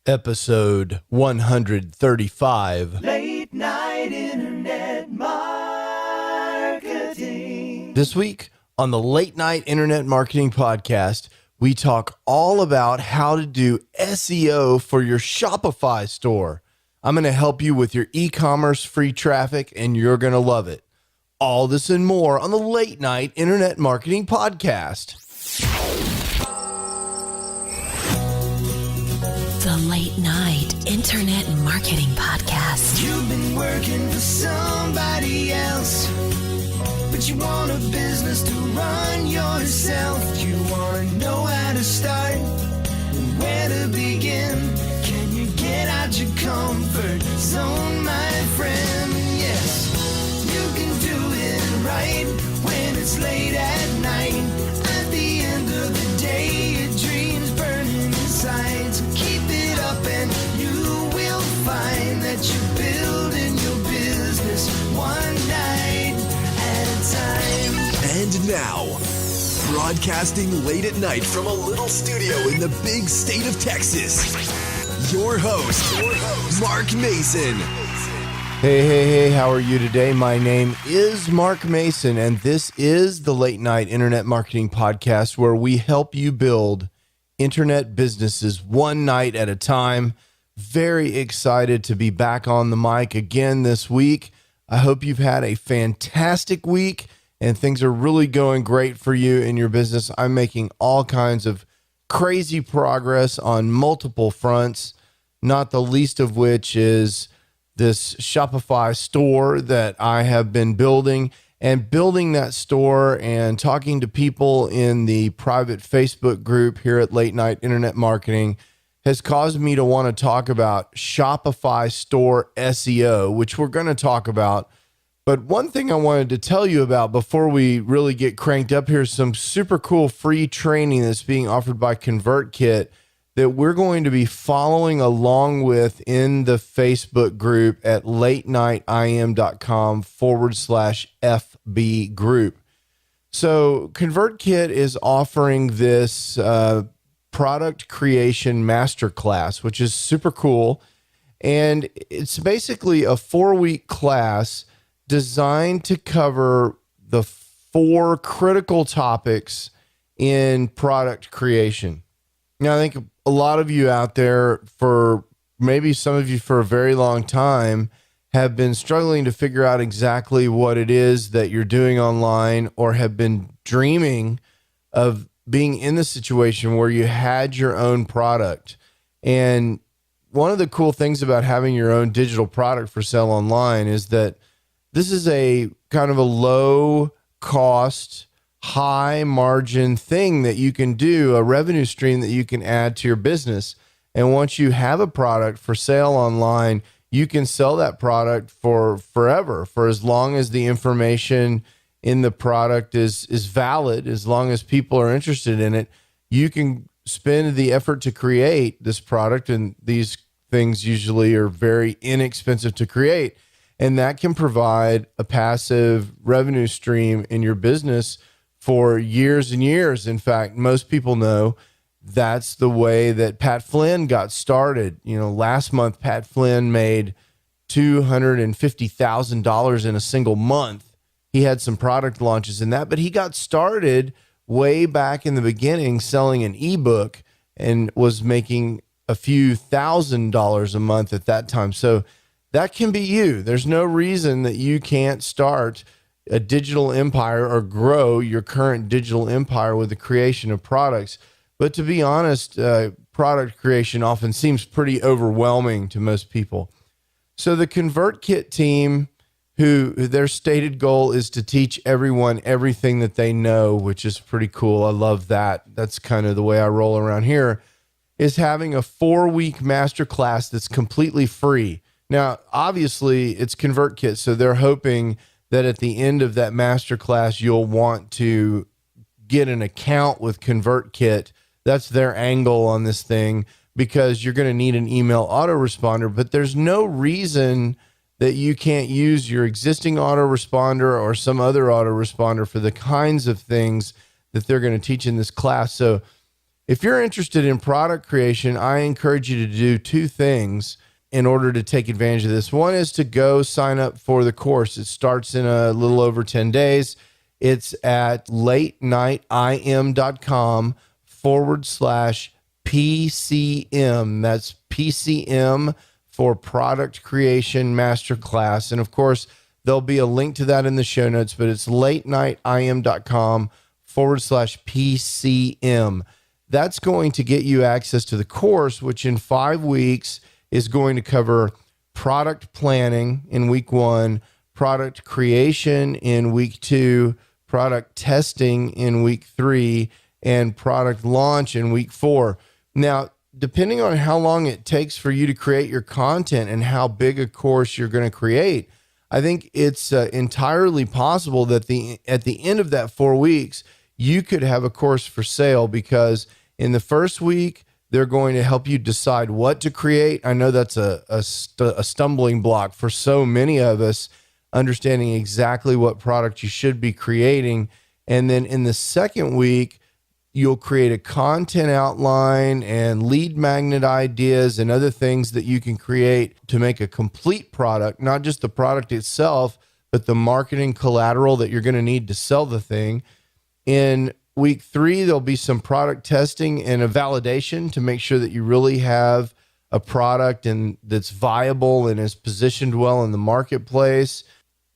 Episode 135. Late Night Internet Marketing. This week on the Late Night Internet Marketing Podcast, we talk all about how to do SEO for your Shopify store. I'm going to help you with your e-commerce free traffic, and you're going to love it. All this and more on the Late Night Internet Marketing Podcast. The Late Night Internet Marketing Podcast. You've been working for somebody else, but you want a business to run yourself. You want to know how to start and where to begin. Can you get out your comfort zone, my friend? Yes, you can do it right when it's late at night. At the end of the day, your dreams burning inside. So keep it up and you will find that you're building your business one night at a time. And now, broadcasting late at night from a little studio in the big state of Texas, your host, Mark Mason. Hey, how are you today? My name is Mark Mason, and this is the Late Night Internet Marketing Podcast, where we help you build internet businesses one night at a time. Very excited to be back on the mic again this week. I hope you've had a fantastic week and things are really going great for you in your business. I'm making all kinds of crazy progress on multiple fronts, not the least of which is this Shopify store that I have been building, and building that store and talking to people in the private Facebook group here at Late Night Internet Marketing has caused me to want to talk about Shopify store SEO, which we're going to talk about. But one thing I wanted to tell you about before we really get cranked up here is some super cool free training that's being offered by ConvertKit that we're going to be following along with in the Facebook group at latenightim.com/FB group. So ConvertKit is offering this Product Creation Masterclass, which is super cool. And it's basically a 4-week class designed to cover the 4 critical topics in product creation. Now, I think a lot of you out there, for maybe some of you for a very long time, have been struggling to figure out exactly what it is that you're doing online, or have been dreaming of being in the situation where you had your own product. And one of the cool things about having your own digital product for sale online is that this is a kind of a low cost, high margin thing that you can do, a revenue stream that you can add to your business. And once you have a product for sale online, you can sell that product for forever, for as long as the information in the product is valid, as long as people are interested in it. You can spend the effort to create this product, and these things usually are very inexpensive to create, and that can provide a passive revenue stream in your business for years and years. In fact, most people know that's the way that Pat Flynn got started. You know, last month, Pat Flynn made $250,000 in a single month. He had some product launches in that, but he got started way back in the beginning selling an ebook and was making a few $1,000s a month at that time. So that can be you. There's no reason that you can't start a digital empire or grow your current digital empire with the creation of products. But to be honest, product creation often seems pretty overwhelming to most people. So the ConvertKit team, who their stated goal is to teach everyone everything that they know, which is pretty cool. I love that. That's kind of the way I roll around here, is having a 4-week masterclass that's completely free. Now, obviously, it's ConvertKit, so they're hoping that at the end of that masterclass, you'll want to get an account with ConvertKit. That's their angle on this thing, because you're going to need an email autoresponder. But there's no reason that you can't use your existing autoresponder or some other autoresponder for the kinds of things that they're going to teach in this class. So if you're interested in product creation, I encourage you to do two things in order to take advantage of this. One is to go sign up for the course. It starts in a little over 10 days. It's at latenightim.com/PCM. That's PCM for Product Creation Masterclass. And of course, there'll be a link to that in the show notes, but it's latenightim.com/PCM. That's going to get you access to the course, which in 5 weeks is going to cover product planning in week 1, product creation in week 2, product testing in week 3, and product launch in week 4. Now, depending on how long it takes for you to create your content and how big a course you're going to create, I think it's entirely possible that at the end of that 4 weeks, you could have a course for sale, because in the first week, they're going to help you decide what to create. I know that's a stumbling block for so many of us, understanding exactly what product you should be creating. And then in the second week, you'll create a content outline and lead magnet ideas and other things that you can create to make a complete product, not just the product itself, but the marketing collateral that you're going to need to sell the thing. In week 3, there'll be some product testing and a validation to make sure that you really have a product and that's viable and is positioned well in the marketplace.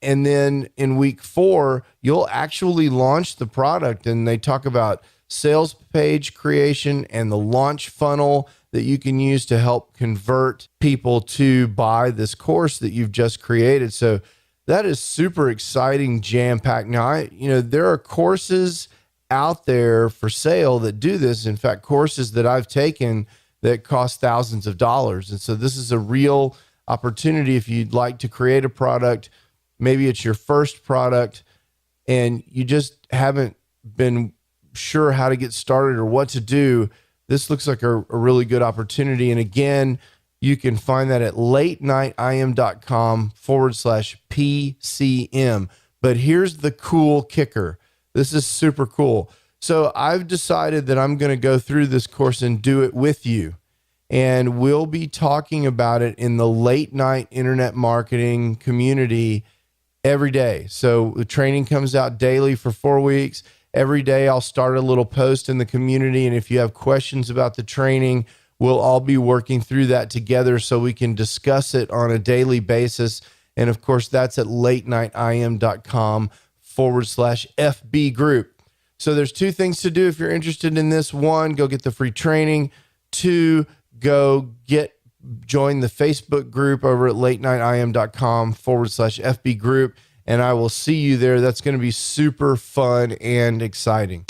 And then in week 4, you'll actually launch the product, and they talk about sales page creation and the launch funnel that you can use to help convert people to buy this course that you've just created. So that is super exciting, jam-packed. Now, there are courses out there for sale that do this. In fact, courses that I've taken that cost thousands of dollars. And so this is a real opportunity if you'd like to create a product. Maybe it's your first product and you just haven't been sure how to get started or what to do. This looks like a really good opportunity. And again, you can find that at latenightim.com/PCM. But here's the cool kicker. This is super cool. So I've decided that I'm going to go through this course and do it with you. And we'll be talking about it in the late night internet marketing community every day. So the training comes out daily for 4 weeks. Every day I'll start a little post in the community. And if you have questions about the training, we'll all be working through that together so we can discuss it on a daily basis. And of course, that's at latenightim.com/FB group. So there's 2 things to do if you're interested in this. 1, go get the free training. 2, join the Facebook group over at latenightim.com/FB group. And I will see you there. That's going to be super fun and exciting.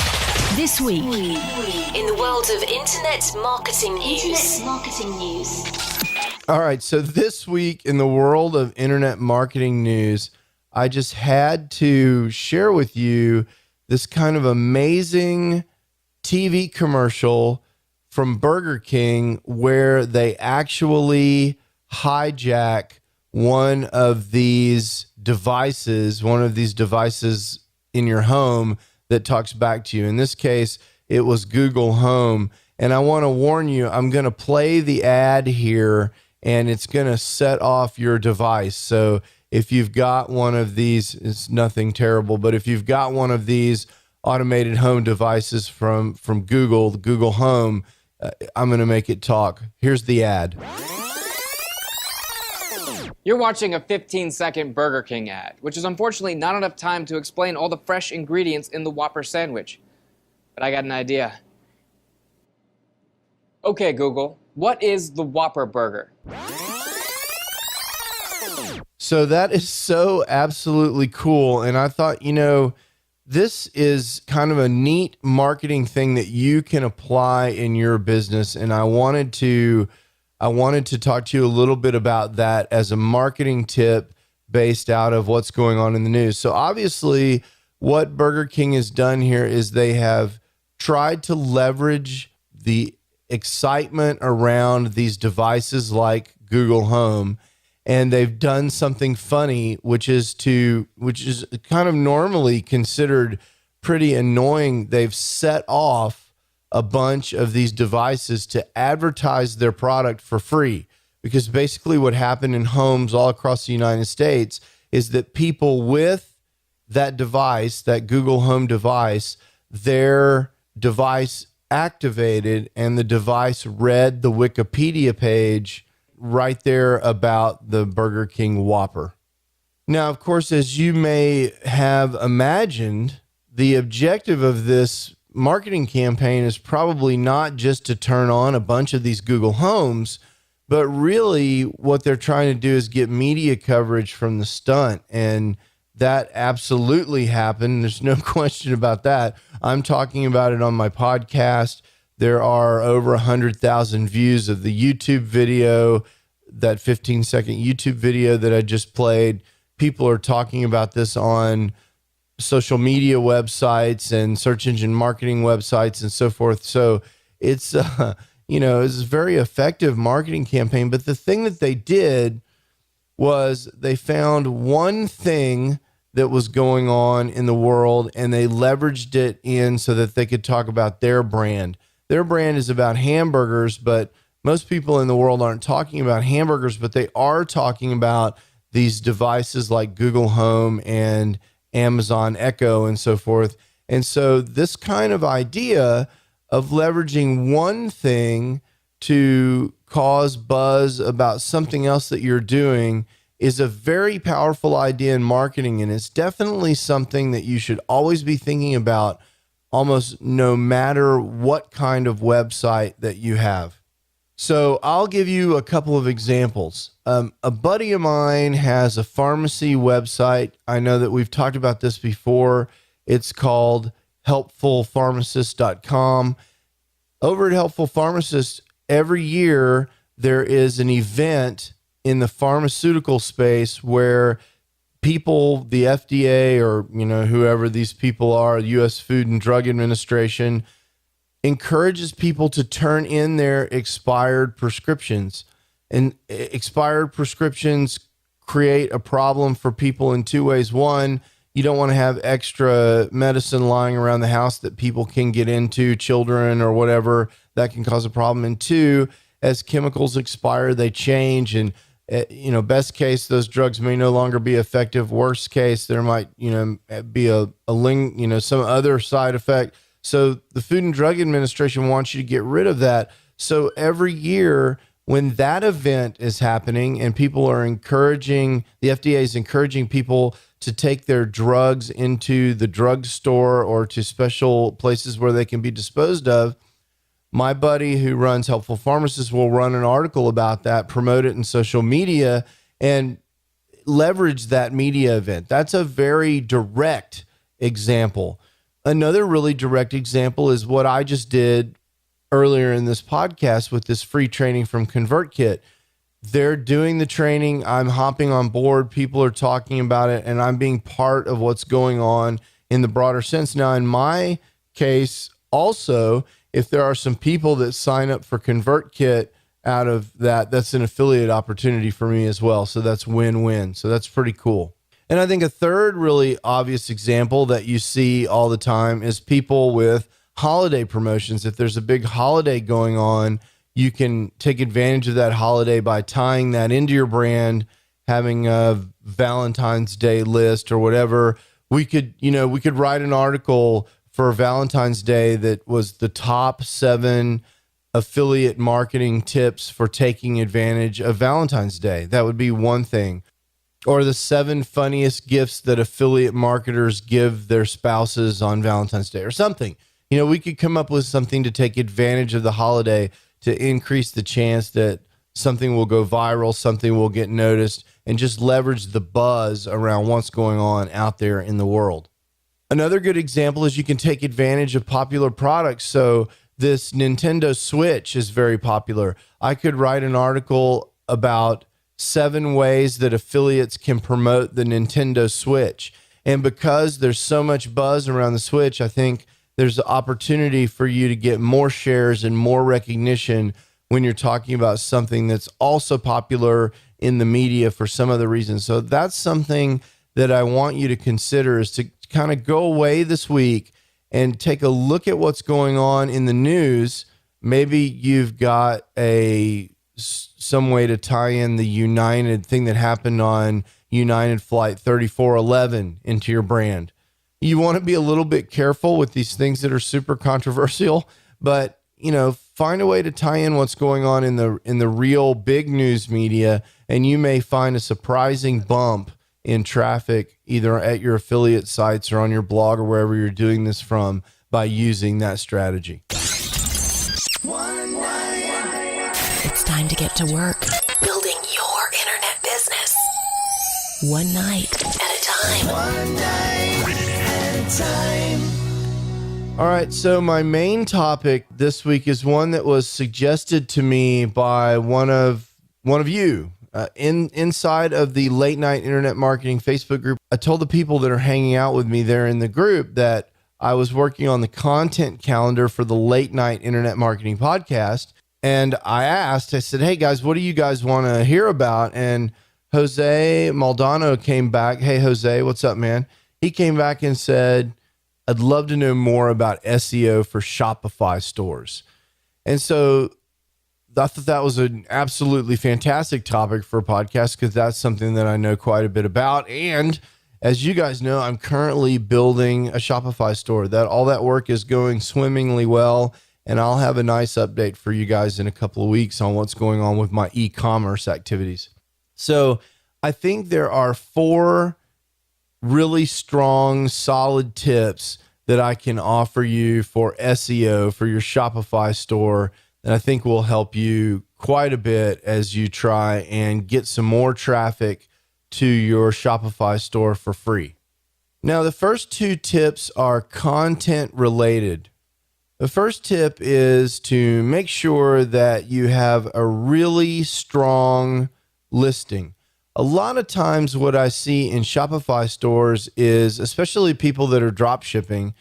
This week, in the world of internet marketing news. All right. So this week in the world of internet marketing news, I just had to share with you this kind of amazing TV commercial from Burger King where they actually hijack one of these devices in your home that talks back to you. In this case, it was Google Home. And I want to warn you, I'm going to play the ad here and it's going to set off your device. So if you've got one of these, it's nothing terrible, but if you've got one of these automated home devices from Google, the Google Home, I'm going to make it talk. Here's the ad. You're watching a 15-second Burger King ad, which is unfortunately not enough time to explain all the fresh ingredients in the Whopper sandwich. But I got an idea. Okay, Google, what is the Whopper burger? So that is so absolutely cool. And I thought, this is kind of a neat marketing thing that you can apply in your business. And I wanted to talk to you a little bit about that as a marketing tip based out of what's going on in the news. So obviously what Burger King has done here is they have tried to leverage the excitement around these devices like Google Home, and they've done something funny, which is kind of normally considered pretty annoying. They've set off a bunch of these devices to advertise their product for free. Because basically what happened in homes all across the United States is that people with that device, that Google Home device, their device activated and the device read the Wikipedia page right there about the Burger King Whopper. Now, of course, as you may have imagined, the objective of this marketing campaign is probably not just to turn on a bunch of these Google Homes, but really what they're trying to do is get media coverage from the stunt. And that absolutely happened. There's no question about that. I'm talking about it on my podcast. There are over 100,000 views of the YouTube video, that 15-second YouTube video that I just played. People are talking about this on social media websites and search engine marketing websites and so forth. So it's, it's a very effective marketing campaign. But the thing that they did was they found one thing that was going on in the world and they leveraged it in so that they could talk about their brand. Their brand is about hamburgers, but most people in the world aren't talking about hamburgers, but they are talking about these devices like Google Home and Amazon Echo and so forth. And so this kind of idea of leveraging one thing to cause buzz about something else that you're doing is a very powerful idea in marketing. And it's definitely something that you should always be thinking about, almost no matter what kind of website that you have. So I'll give you a couple of examples. A buddy of mine has a pharmacy website. I know that we've talked about this before. It's called helpfulpharmacist.com. Over at Helpful Pharmacist, every year there is an event in the pharmaceutical space where people, the FDA or whoever these people are, U.S. Food and Drug Administration, encourages people to turn in their expired prescriptions. And expired prescriptions create a problem for people in two ways. One, you don't want to have extra medicine lying around the house that people can get into, children or whatever, that can cause a problem. And two, as chemicals expire, they change. And, best case, those drugs may no longer be effective. Worst case, there might, be some other side effect. So the Food and Drug Administration wants you to get rid of that. So every year when that event is happening and people are the FDA is encouraging people to take their drugs into the drugstore or to special places where they can be disposed of, my buddy who runs Helpful Pharmacist will run an article about that, promote it in social media, and leverage that media event. That's a very direct example. Another really direct example is what I just did earlier in this podcast with this free training from ConvertKit. They're doing the training. I'm hopping on board. People are talking about it, and I'm being part of what's going on in the broader sense. Now, in my case, also, if there are some people that sign up for ConvertKit out of that, that's an affiliate opportunity for me as well. So that's win-win. So that's pretty cool. And I think a third really obvious example that you see all the time is people with holiday promotions. If there's a big holiday going on, you can take advantage of that holiday by tying that into your brand, having a Valentine's Day list or whatever. We could write an article for Valentine's Day that was the top 7 affiliate marketing tips for taking advantage of Valentine's Day. That would be one thing. Or the 7 funniest gifts that affiliate marketers give their spouses on Valentine's Day or something. We could come up with something to take advantage of the holiday to increase the chance that something will go viral, something will get noticed, and just leverage the buzz around what's going on out there in the world. Another good example is you can take advantage of popular products. So this Nintendo Switch is very popular. I could write an article about 7 ways that affiliates can promote the Nintendo Switch. And because there's so much buzz around the Switch, I think there's an opportunity for you to get more shares and more recognition when you're talking about something that's also popular in the media for some other reason. So that's something that I want you to consider, is to kind of go away this week and take a look at what's going on in the news. Maybe you've got some way to tie in the United thing that happened on United Flight 3411 into your brand. You want to be a little bit careful with these things that are super controversial, but find a way to tie in what's going on in the real big news media, and you may find a surprising bump in traffic either at your affiliate sites or on your blog or wherever you're doing this from by using that strategy. It's time to get to work building your internet business. One night at a time. One night at a time. All right, so my main topic this week is one that was suggested to me by one of you inside of the Late Night Internet Marketing Facebook group. I told the people that are hanging out with me there in the group that I was working on the content calendar for the Late Night Internet Marketing podcast. And I said, hey guys, what do you guys want to hear about? And Jose Maldonado came back. Hey, Jose, what's up, man? He came back and said, I'd love to know more about SEO for Shopify stores. And so I thought that was an absolutely fantastic topic for a podcast because that's something that I know quite a bit about. And as you guys know, I'm currently building a Shopify store. All that work is going swimmingly well. And I'll have a nice update for you guys in a couple of weeks on what's going on with my e-commerce activities. So I think there are 4 really strong, solid tips that I can offer you for SEO for your Shopify store that I think will help you quite a bit as you try and get some more traffic to your Shopify store for free. Now, the first 2 tips are content related. The first tip is to make sure that you have a really strong listing. A lot of times what I see in Shopify stores is, especially people that are drop shipping,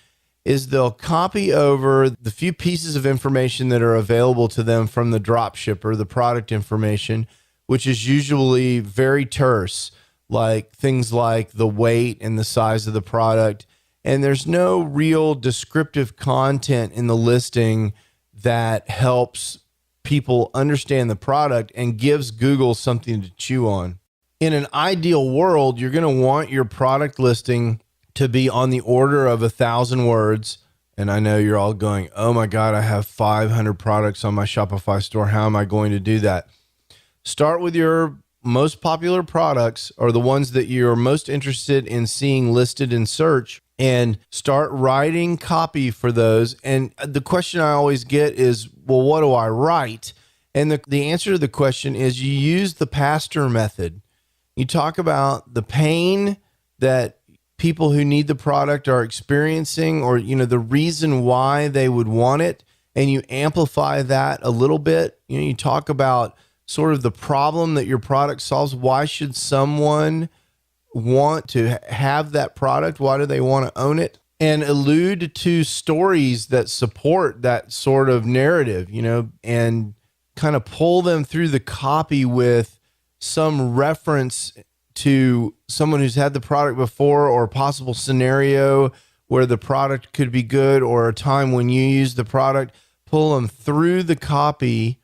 is they'll copy over the few pieces of information that are available to them from the drop shipper, the product information, which is usually very terse, like things like the weight and the size of the product. And there's no real descriptive content in the listing that helps people understand the product and gives Google something to chew on. In an ideal world, you're going to want your product listing to be on the order of 1,000 words. And I know you're all going, oh my God, I have 500 products on my Shopify store. How am I going to do that? Start with your most popular products or the ones that you're most interested in seeing listed in search, and start writing copy for those. And the question I always get is, well, what do I write? And the answer to the question is you use the pastor method. You talk about the pain that people who need the product are experiencing, or, the reason why they would want it. And you amplify that a little bit. You talk about sort of the problem that your product solves. Why should someone want to have that product? Why do they want to own it? And allude to stories that support that sort of narrative, and kind of pull them through the copy with some reference to someone who's had the product before, or a possible scenario where the product could be good, or a time when you use the product. Pull them through the copy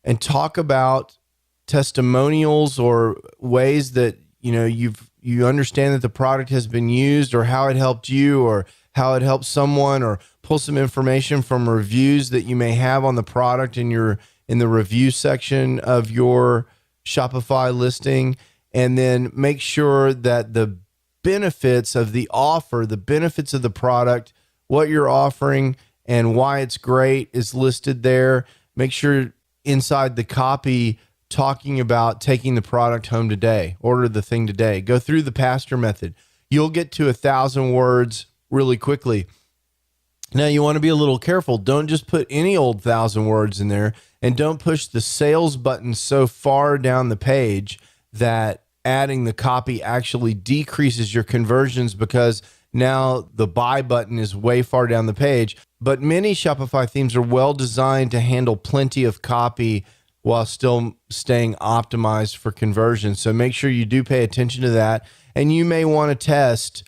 and talk about testimonials or ways that you understand that the product has been used, or how it helped you, or how it helped someone, or pull some information from reviews that you may have on the product in the review section of your Shopify listing. And then make sure that the benefits of the offer, the benefits of the product, what you're offering and why it's great is listed there. Make sure inside the copy talking about taking the product home today, order the thing today, go through the pastor method. You'll get to 1,000 words really quickly. Now you want to be a little careful. Don't just put any old 1,000 words in there, and don't push the sales button so far down the page that adding the copy actually decreases your conversions, because now the buy button is way far down the page. But many Shopify themes are well designed to handle plenty of copy while still staying optimized for conversion. So make sure you do pay attention to that. And you may want to test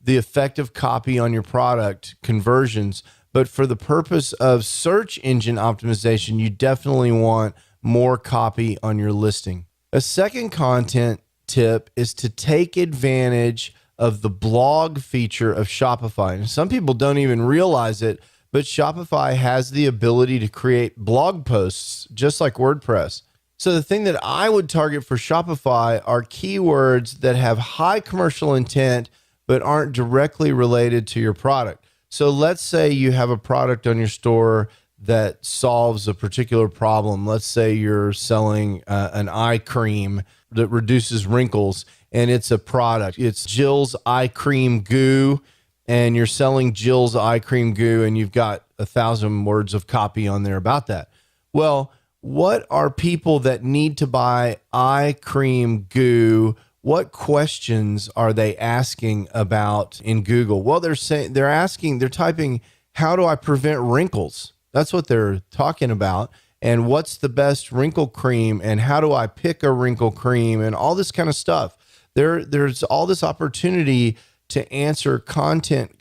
the effect of copy on your product conversions. But for the purpose of search engine optimization, you definitely want more copy on your listing. A second content tip is to take advantage of the blog feature of Shopify. And some people don't even realize it, but Shopify has the ability to create blog posts just like WordPress. So the thing that I would target for Shopify are keywords that have high commercial intent but aren't directly related to your product. So let's say you have a product on your store that solves a particular problem. Let's say you're selling an eye cream that reduces wrinkles, and it's a product. It's Jill's Eye Cream Goo, and you're selling Jill's Eye Cream Goo, and you've got 1,000 words of copy on there about that. Well, what are people that need to buy eye cream goo? What questions are they asking about in Google? Well, they're typing, how do I prevent wrinkles? That's what they're talking about. And what's the best wrinkle cream? And how do I pick a wrinkle cream? And all this kind of stuff. There's all this opportunity to answer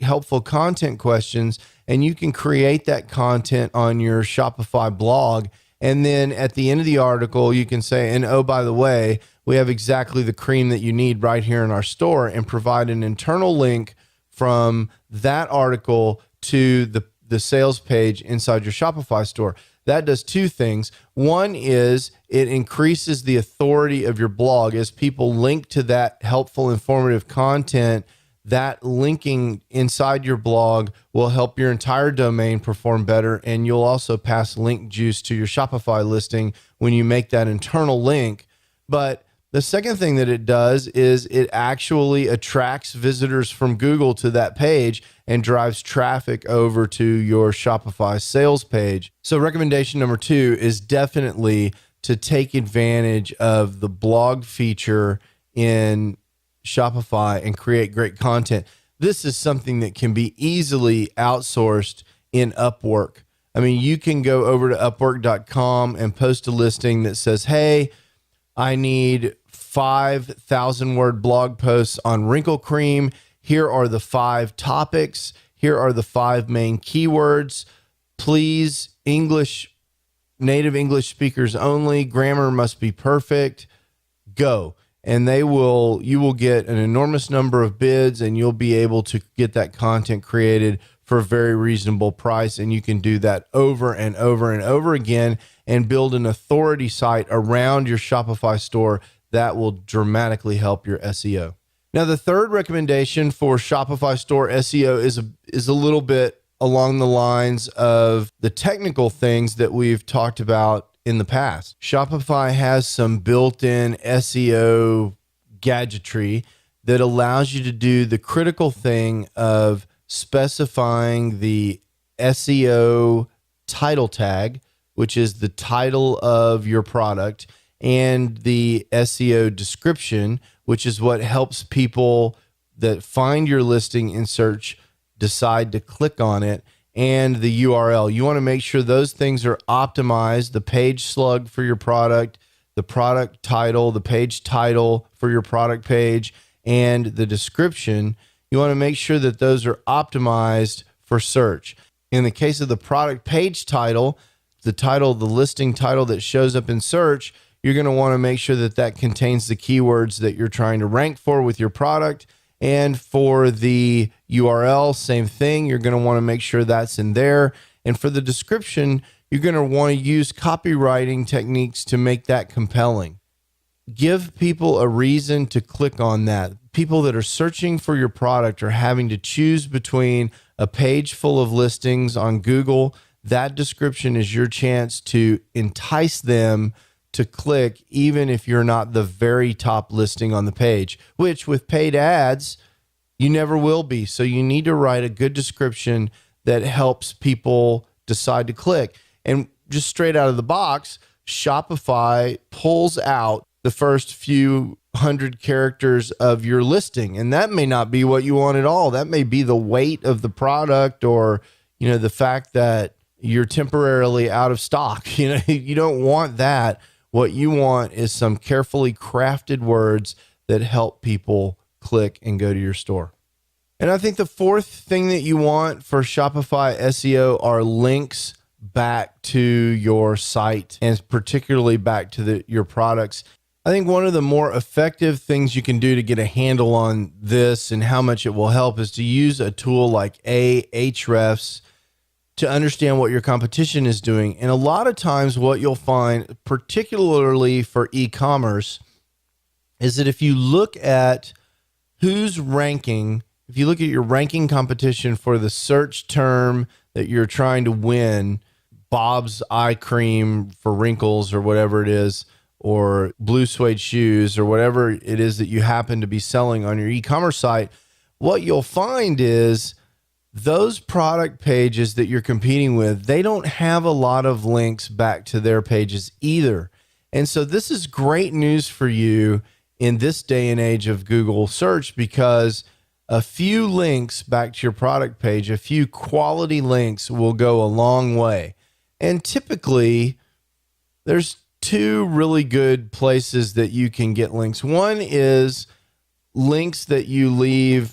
helpful content questions. And you can create that content on your Shopify blog. And then at the end of the article, you can say, and oh, by the way, we have exactly the cream that you need right here in our store, and provide an internal link from that article to the sales page inside your Shopify store. That does two things. One is it increases the authority of your blog as people link to that helpful, informative content. That linking inside your blog will help your entire domain perform better, and you'll also pass link juice to your Shopify listing when you make that internal link. But the second thing that it does is it actually attracts visitors from Google to that page and drives traffic over to your Shopify sales page. So recommendation number 2 is definitely to take advantage of the blog feature in Shopify and create great content. This is something that can be easily outsourced in Upwork. I mean, you can go over to upwork.com and post a listing that says, hey, I need 5,000 word blog posts on wrinkle cream. Here are the 5 topics. Here are the 5 main keywords. Please, native English speakers only. Grammar must be perfect. Go. And you will get an enormous number of bids, and you'll be able to get that content created for a very reasonable price. And you can do that over and over and over again and build an authority site around your Shopify store that will dramatically help your SEO. Now, the third recommendation for Shopify store SEO is a little bit along the lines of the technical things that we've talked about in the past. Shopify has some built-in SEO gadgetry that allows you to do the critical thing of specifying the SEO title tag, which is the title of your product, and the SEO description, which is what helps people that find your listing in search decide to click on it, and the URL. You want to make sure those things are optimized, the page slug for your product, the product title, the page title for your product page, and the description. You want to make sure that those are optimized for search. In the case of the product page title, the listing title that shows up in search, you're going to want to make sure that that contains the keywords that you're trying to rank for with your product. And for the URL, same thing. You're going to want to make sure that's in there. And for the description, you're going to want to use copywriting techniques to make that compelling. Give people a reason to click on that. People that are searching for your product are having to choose between a page full of listings on Google. That description is your chance to entice them to click, even if you're not the very top listing on the page, which with paid ads, you never will be. So you need to write a good description that helps people decide to click. And just straight out of the box, Shopify pulls out the first few 100 characters of your listing. And that may not be what you want at all. That may be the weight of the product, or, the fact that you're temporarily out of stock. You don't want that. What you want is some carefully crafted words that help people click and go to your store. And I think the fourth thing that you want for Shopify SEO are links back to your site, and particularly back to your products. I think one of the more effective things you can do to get a handle on this and how much it will help is to use a tool like Ahrefs to understand what your competition is doing. And a lot of times what you'll find, particularly for e-commerce, is that if you look at who's ranking, if you look at your ranking competition for the search term that you're trying to win, Bob's eye cream for wrinkles or whatever it is, or blue suede shoes or whatever it is that you happen to be selling on your e-commerce site, what you'll find is those product pages that you're competing with, they don't have a lot of links back to their pages either. And so this is great news for you in this day and age of Google search, because a few links back to your product page, a few quality links will go a long way. And typically there's two really good places that you can get links. One is links that you leave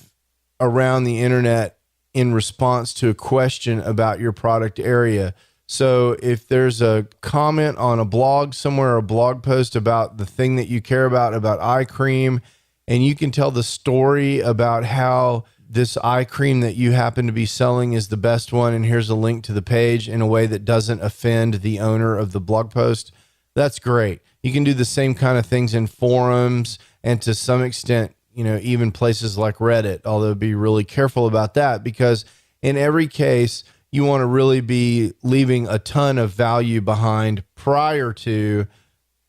around the internet in response to a question about your product area. So if there's a comment on a blog somewhere, a blog post about the thing that you care about eye cream, and you can tell the story about how this eye cream that you happen to be selling is the best one, and here's a link to the page in a way that doesn't offend the owner of the blog post, that's great. You can do the same kind of things in forums and to some extent, even places like Reddit, although be really careful about that, because in every case, you want to really be leaving a ton of value behind prior to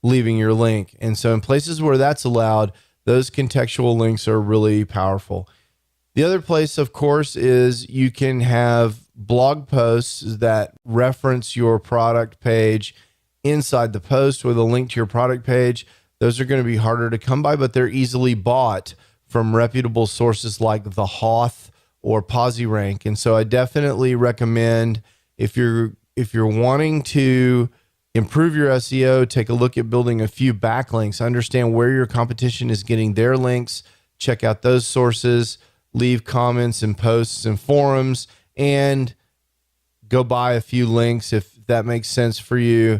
leaving your link. And so in places where that's allowed, those contextual links are really powerful. The other place, of course, is you can have blog posts that reference your product page inside the post with a link to your product page. Those are going to be harder to come by, but they're easily bought from reputable sources like The Hoth or PosiRank. And so I definitely recommend, if you're wanting to improve your SEO, take a look at building a few backlinks, understand where your competition is getting their links, check out those sources, leave comments and posts and forums, and go buy a few links if that makes sense for you,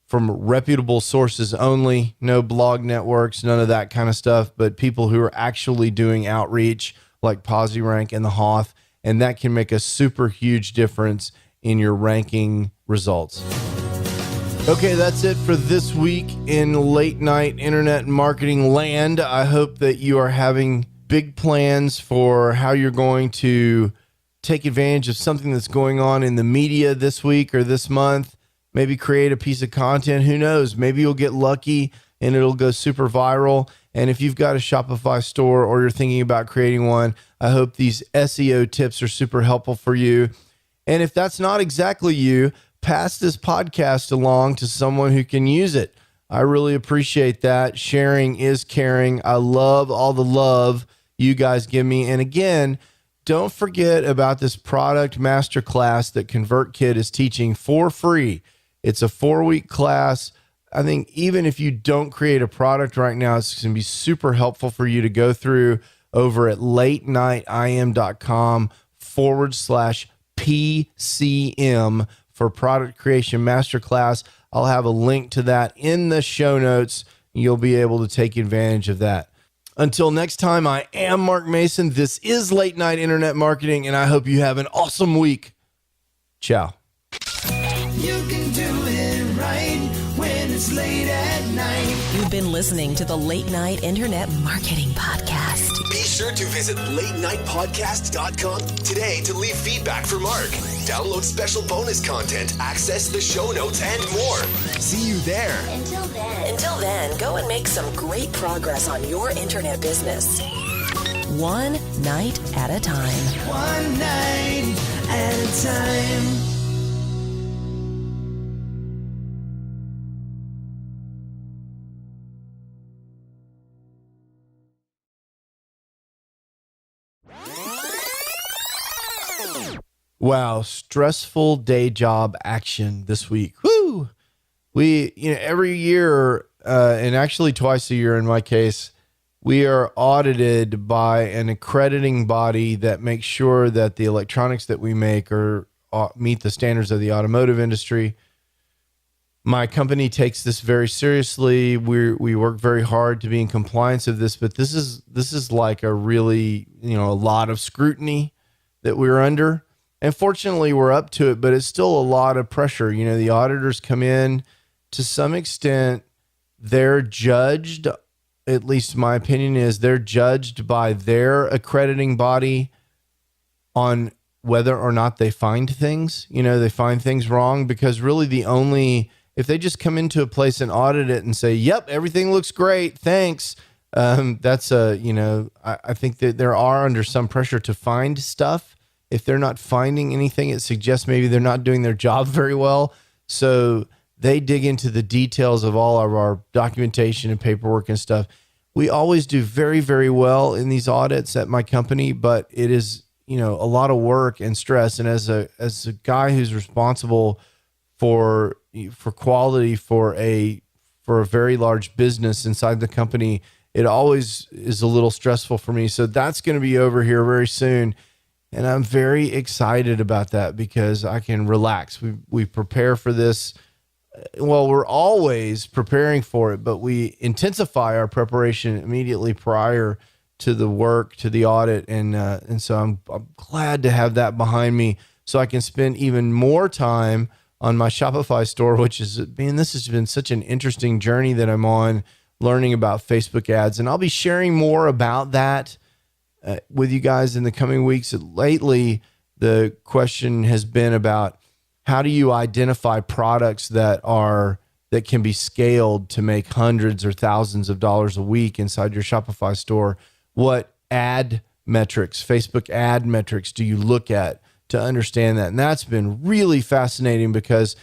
from reputable sources only, no blog networks, none of that kind of stuff, but people who are actually doing outreach like PosiRank and The Hoth, and that can make a super huge difference in your ranking results. Okay, that's it for this week in late night internet marketing land. I hope that you are having big plans for how you're going to take advantage of something that's going on in the media this week or this month. Maybe create a piece of content. Who knows? Maybe you'll get lucky and it'll go super viral. And if you've got a Shopify store or you're thinking about creating one, I hope these SEO tips are super helpful for you. And if that's not exactly you, pass this podcast along to someone who can use it. I really appreciate that. Sharing is caring. I love all the love you guys give me. And again, don't forget about this product masterclass that ConvertKit is teaching for free. It's a 4-week class. I think even if you don't create a product right now, it's going to be super helpful for you to go through over at latenightim.com/PCM for Product Creation Masterclass. I'll have a link to that in the show notes. You'll be able to take advantage of that. Until next time, I am Mark Mason. This is Late Night Internet Marketing, and I hope you have an awesome week. Ciao. You can do it right when it's late at night. You've been listening to the Late Night Internet Marketing Podcast. Be sure to visit latenightpodcast.com today to leave feedback for Mark. Download special bonus content, access the show notes, and more. See you there. Until then, go and make some great progress on your internet business. One night at a time. One night at a time. Wow, stressful day job action this week. Woo! We, every year, and actually twice a year in my case, we are audited by an accrediting body that makes sure that the electronics that we make meet the standards of the automotive industry. My company takes this very seriously. We work very hard to be in compliance of this, but this is like a really, a lot of scrutiny that we're under. And fortunately, we're up to it, but it's still a lot of pressure. The auditors come in, to some extent, they're judged, at least my opinion is, they're judged by their accrediting body on whether or not they find things. They find things wrong, because really if they just come into a place and audit it and say, yep, everything looks great, thanks. I think that there are under some pressure to find stuff. If they're not finding anything, it suggests maybe they're not doing their job very well. So they dig into the details of all of our documentation and paperwork and stuff. We always do very, very well in these audits at my company, but it is, a lot of work and stress. And as a guy who's responsible for quality for a very large business inside the company, it always is a little stressful for me. So that's going to be over here very soon. And I'm very excited about that, because I can relax. We prepare for this. Well, we're always preparing for it, but we intensify our preparation immediately prior to the work, to the audit. And so I'm glad to have that behind me, so I can spend even more time on my Shopify store, which is, this has been such an interesting journey that I'm on, learning about Facebook ads. And I'll be sharing more about that with you guys in the coming weeks. Lately, the question has been about, how do you identify products that can be scaled to make hundreds or thousands of dollars a week inside your Shopify store? What ad metrics, Facebook ad metrics, do you look at to understand that? And that's been really fascinating, because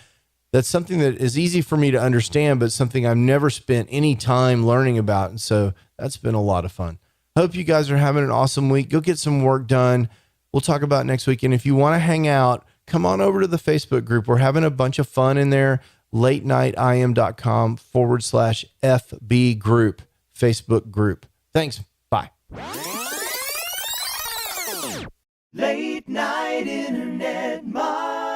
that's something that is easy for me to understand, but something I've never spent any time learning about. And so that's been a lot of fun. Hope you guys are having an awesome week. Go get some work done. We'll talk about next week. And if you want to hang out, come on over to the Facebook group. We're having a bunch of fun in there. LateNightIM.com/FB group, Facebook group. Thanks. Bye. Late night internet marketing.